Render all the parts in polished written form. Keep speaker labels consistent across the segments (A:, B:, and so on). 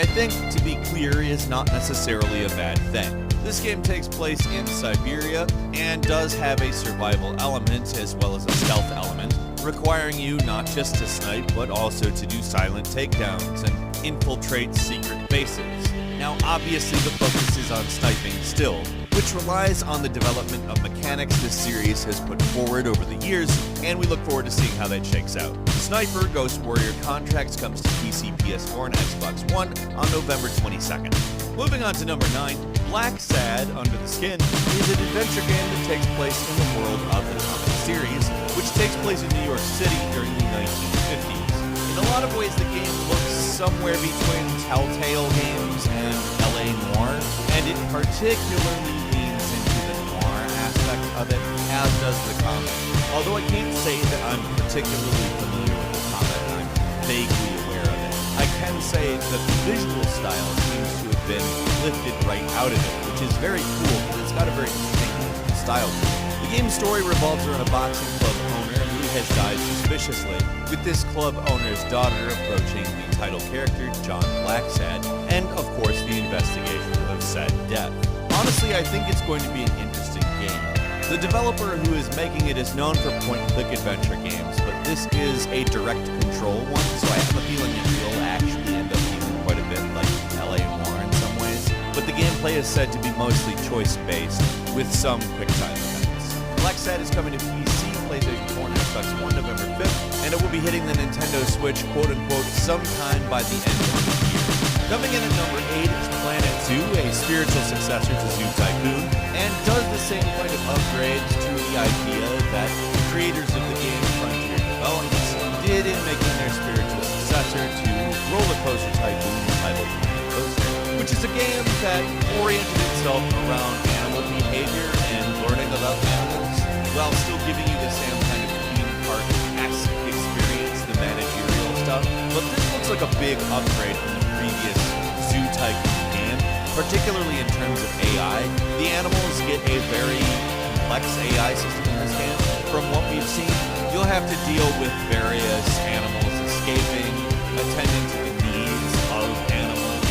A: I think to be clear is not necessarily a bad thing. This game takes place in Siberia and does have a survival element as well as a stealth element, requiring you not just to snipe but also to do silent takedowns and infiltrate secret bases. Now obviously the focus is on sniping still, which relies on the development of mechanics this series has put forward over the years, and we look forward to seeing how that shakes out. Sniper Ghost Warrior Contracts comes to PC, PS4, and Xbox One on November 22nd. Moving on to number 9, Blacksad Under the Skin is an adventure game that takes place in the world of the comic series, which takes place in New York City during the 1950s. In a lot of ways, the game looks somewhere between Telltale Games and LA Noire, and it particularly leans into the noir aspect of it, as does the comic. Although I can't say that I'm particularly familiar with the comic, I'm vaguely aware of it. I can say that the visual style seems to have been lifted right out of it, which is very cool, but it's got a very distinctive style to it. The game's story revolves around a boxing club owner who has died suspiciously, with this club owner's daughter approaching the title character, John Blacksad, and of course the investigation of said death. Honestly, I think it's going to be an interesting game. The developer who is making it is known for point-and-click adventure games, but this is a direct control one, so I have a feeling it will actually end up feeling quite a bit like LA Noire in some ways. But the gameplay is said to be mostly choice-based, with some quick-time events. Blacksad is coming to PC, PlayStation 4, and Xbox One November 5th, and it will be hitting the Nintendo Switch, quote-unquote, sometime by the end of the year. Coming in at number 8 is Planet Zoo, a spiritual successor to Zoo Tycoon, and does the same kind of upgrades to the idea that the creators of the game Frontier Developments did in making their spiritual successor to Roller Coaster Tycoon titled Planet Coaster, which is a game that oriented itself around animal behavior and learning about animals, while still giving you the same kind of theme park-esque experience, the managerial stuff. But this looks like a big upgrade from the previous Zoo Tycoon game, particularly in terms of AI. The animals get a very complex AI system in this game. From what we've seen, you'll have to deal with various animals escaping, attending to the needs of animals,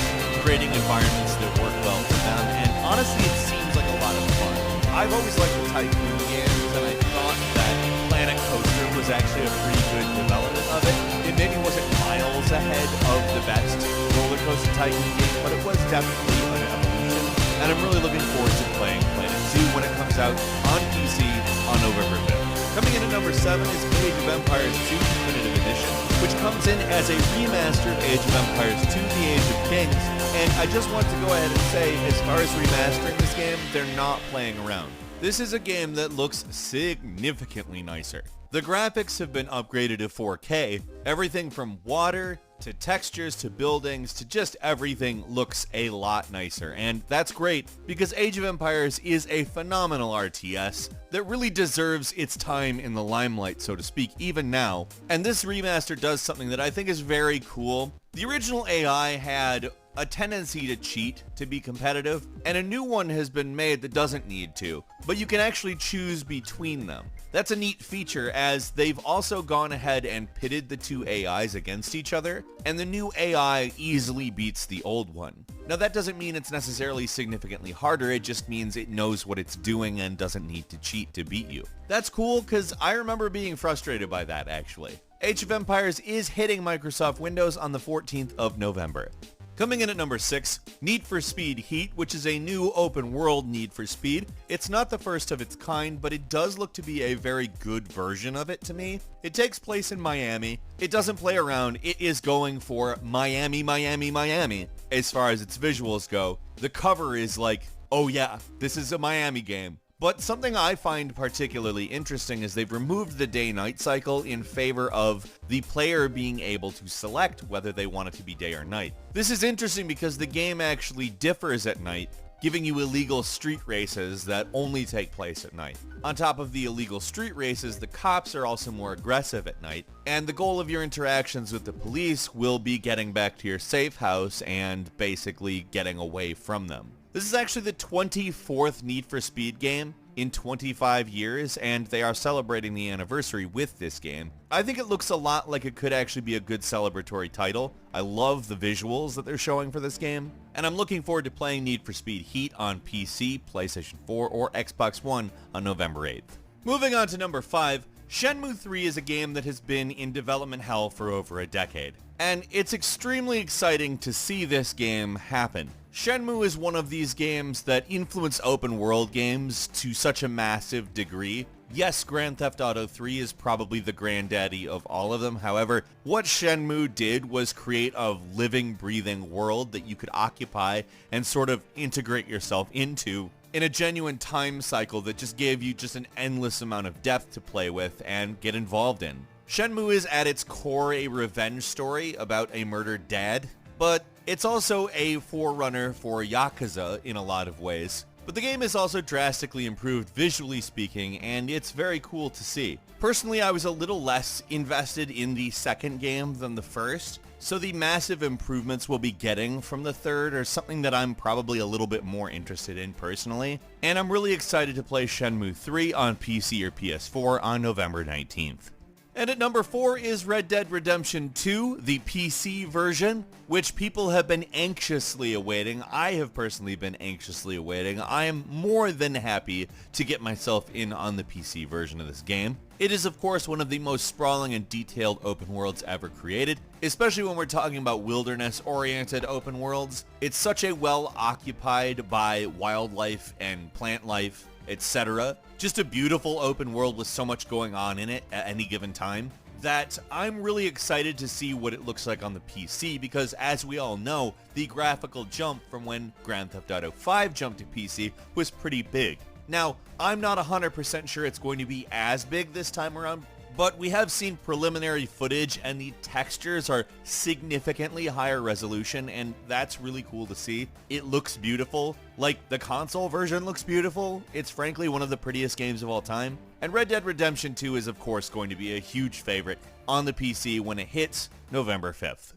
A: creating environments that work well for them, and honestly, it seems like a lot of fun. I've always liked the Tycoon games, and I thought that Planet Coaster was actually a pretty good development of it. It maybe wasn't miles ahead of the best Roller Coaster Tycoon game, but it was definitely an evolution, and I'm really looking forward to playing Planet Zoo when it comes out on PC on November 5th. Coming in at number 7 is Age of Empires 2 Definitive Edition, which comes in as a remaster of Age of Empires 2 The Age of Kings, and I just want to go ahead and say, as far as remastering this game, they're not playing around. This is a game that looks significantly nicer. The graphics have been upgraded to 4K. Everything from water to textures to buildings to just everything looks a lot nicer, and that's great because Age of Empires is a phenomenal RTS that really deserves its time in the limelight, so to speak, even now. And this remaster does something that I think is very cool. The original AI had a tendency to cheat to be competitive, and a new one has been made that doesn't need to, but you can actually choose between them. That's a neat feature, as they've also gone ahead and pitted the two AIs against each other, and the new AI easily beats the old one. Now that doesn't mean it's necessarily significantly harder, it just means it knows what it's doing and doesn't need to cheat to beat you. That's cool, because I remember being frustrated by that, actually. Age of Empires is hitting Microsoft Windows on the 14th of November. Coming in at number 6, Need for Speed Heat, which is a new open-world Need for Speed. It's not the first of its kind, but it does look to be a very good version of it to me. It takes place in Miami. It doesn't play around. It is going for Miami, Miami, Miami. As far as its visuals go, the cover is like, oh yeah, this is a Miami game. But something I find particularly interesting is they've removed the day-night cycle in favor of the player being able to select whether they want it to be day or night. This is interesting because the game actually differs at night, giving you illegal street races that only take place at night. On top of the illegal street races, the cops are also more aggressive at night, and the goal of your interactions with the police will be getting back to your safe house and basically getting away from them. This is actually the 24th Need for Speed game, in 25 years, and they are celebrating the anniversary with this game. I think it looks a lot like it could actually be a good celebratory title. I love the visuals that they're showing for this game, and I'm looking forward to playing Need for Speed Heat on PC, PlayStation 4, or Xbox One on November 8th. Moving on to number 5, Shenmue 3 is a game that has been in development hell for over a decade, and it's extremely exciting to see this game happen. Shenmue is one of these games that influence open world games to such a massive degree. Yes, Grand Theft Auto 3 is probably the granddaddy of all of them. However, what Shenmue did was create a living, breathing world that you could occupy and sort of integrate yourself into in a genuine time cycle that just gave you just an endless amount of depth to play with and get involved in. Shenmue is at its core a revenge story about a murdered dad, but it's also a forerunner for Yakuza in a lot of ways. But the game is also drastically improved visually speaking, and it's very cool to see. Personally, I was a little less invested in the second game than the first, so the massive improvements we'll be getting from the third are something that I'm probably a little bit more interested in personally, and I'm really excited to play Shenmue 3 on PC or PS4 on November 19th. And at number 4 is Red Dead Redemption 2, the PC version, which people have been anxiously awaiting. I have personally been anxiously awaiting. I am more than happy to get myself in on the PC version of this game. It is of course one of the most sprawling and detailed open worlds ever created, especially when we're talking about wilderness-oriented open worlds. It's such a well occupied by wildlife and plant life, etc. Just a beautiful open world with so much going on in it at any given time that I'm really excited to see what it looks like on the PC, because as we all know, the graphical jump from when Grand Theft Auto 5 jumped to PC was pretty big. Now, I'm not 100% sure it's going to be as big this time around, but we have seen preliminary footage and the textures are significantly higher resolution, and that's really cool to see. It looks beautiful. Like, the console version looks beautiful. It's frankly one of the prettiest games of all time. And Red Dead Redemption 2 is of course going to be a huge favorite on the PC when it hits November 5th.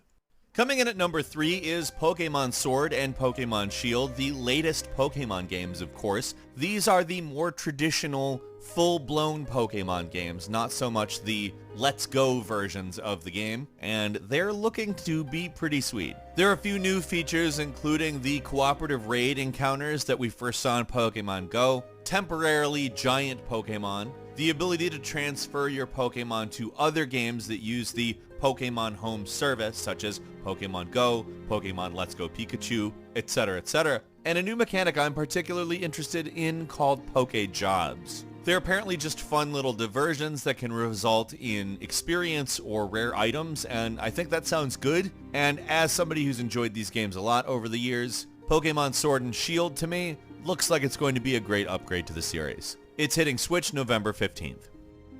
A: Coming in at number 3 is Pokemon Sword and Pokemon Shield, the latest Pokemon games, of course. These are the more traditional, full-blown Pokemon games, not so much the Let's Go versions of the game, and they're looking to be pretty sweet. There are a few new features, including the cooperative raid encounters that we first saw in Pokemon Go, temporarily giant Pokemon, the ability to transfer your Pokemon to other games that use the Pokemon Home service, such as Pokemon Go, Pokemon Let's Go Pikachu, etc., etc., and a new mechanic I'm particularly interested in called Poke Jobs. They're apparently just fun little diversions that can result in experience or rare items, and I think that sounds good. And as somebody who's enjoyed these games a lot over the years, Pokemon Sword and Shield to me looks like it's going to be a great upgrade to the series. It's hitting Switch November 15th.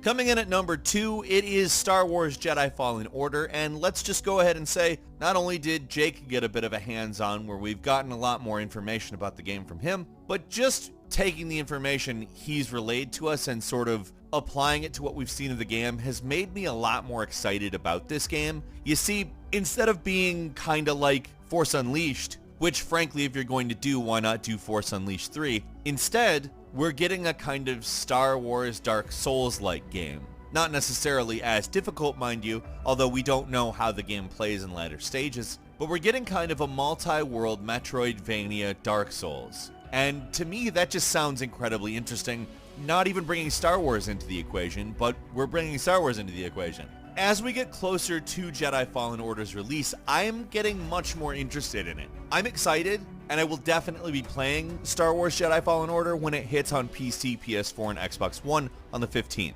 A: Coming in at number 2, it is Star Wars Jedi Fallen Order, and let's just go ahead and say, not only did Jake get a bit of a hands-on where we've gotten a lot more information about the game from him, but just taking the information he's relayed to us and sort of applying it to what we've seen of the game has made me a lot more excited about this game. You see, instead of being kinda like Force Unleashed, which frankly if you're going to do, why not do Force Unleashed 3? Instead, we're getting a kind of Star Wars Dark Souls-like game. Not necessarily as difficult, mind you, although we don't know how the game plays in later stages, but we're getting kind of a multi-world Metroidvania Dark Souls. And to me, that just sounds incredibly interesting, not even bringing Star Wars into the equation, but we're bringing Star Wars into the equation. As we get closer to Jedi Fallen Order's release, I'm getting much more interested in it. I'm excited, and I will definitely be playing Star Wars Jedi Fallen Order when it hits on PC, PS4, and Xbox One on the 15th.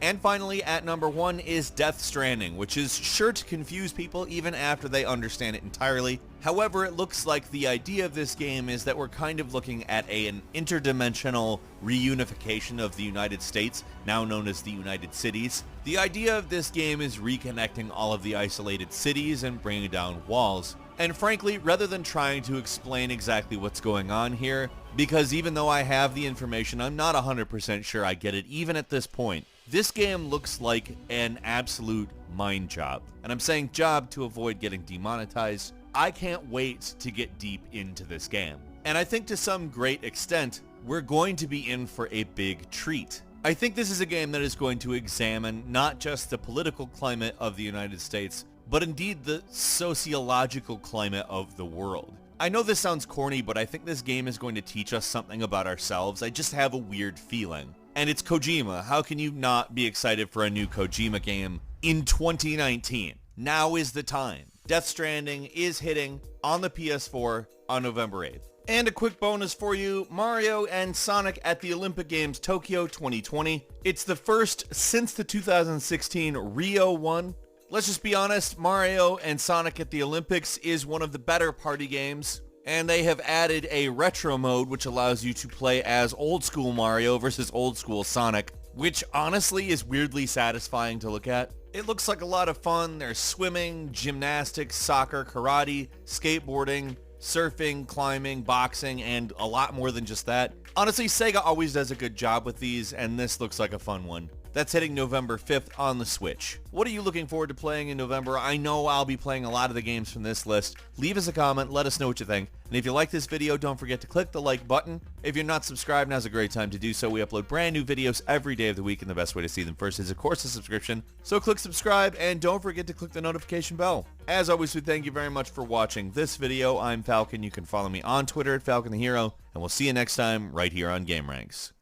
A: And finally, at number 1 is Death Stranding, which is sure to confuse people even after they understand it entirely. However, it looks like the idea of this game is that we're kind of looking at an interdimensional reunification of the United States, now known as the United Cities. The idea of this game is reconnecting all of the isolated cities and bringing down walls. And frankly, rather than trying to explain exactly what's going on here, because even though I have the information, I'm not 100% sure I get it even at this point. This game looks like an absolute mind job. And I'm saying job to avoid getting demonetized. I can't wait to get deep into this game. And I think to some great extent, we're going to be in for a big treat. I think this is a game that is going to examine not just the political climate of the United States, but indeed the sociological climate of the world. I know this sounds corny, but I think this game is going to teach us something about ourselves. I just have a weird feeling. And it's Kojima. How can you not be excited for a new Kojima game in 2019? Now is the time. Death Stranding is hitting on the PS4 on November 8th. And a quick bonus for you, Mario and Sonic at the Olympic Games Tokyo 2020. It's the first since the 2016 Rio one. Let's just be honest, Mario and Sonic at the Olympics is one of the better party games. And they have added a retro mode which allows you to play as old school Mario versus old school Sonic, which honestly is weirdly satisfying to look at. It looks like a lot of fun. There's swimming, gymnastics, soccer, karate, skateboarding, surfing, climbing, boxing, and a lot more than just that. Honestly, Sega always does a good job with these, and this looks like a fun one. That's hitting November 5th on the Switch. What are you looking forward to playing in November? I know I'll be playing a lot of the games from this list. Leave us a comment, let us know what you think. And if you like this video, don't forget to click the like button. If you're not subscribed, now's a great time to do so. We upload brand new videos every day of the week, and the best way to see them first is, of course, a subscription. So click subscribe, and don't forget to click the notification bell. As always, we thank you very much for watching this video. I'm Falcon. You can follow me on Twitter at Falcon the Hero, and we'll see you next time right here on Game Ranks.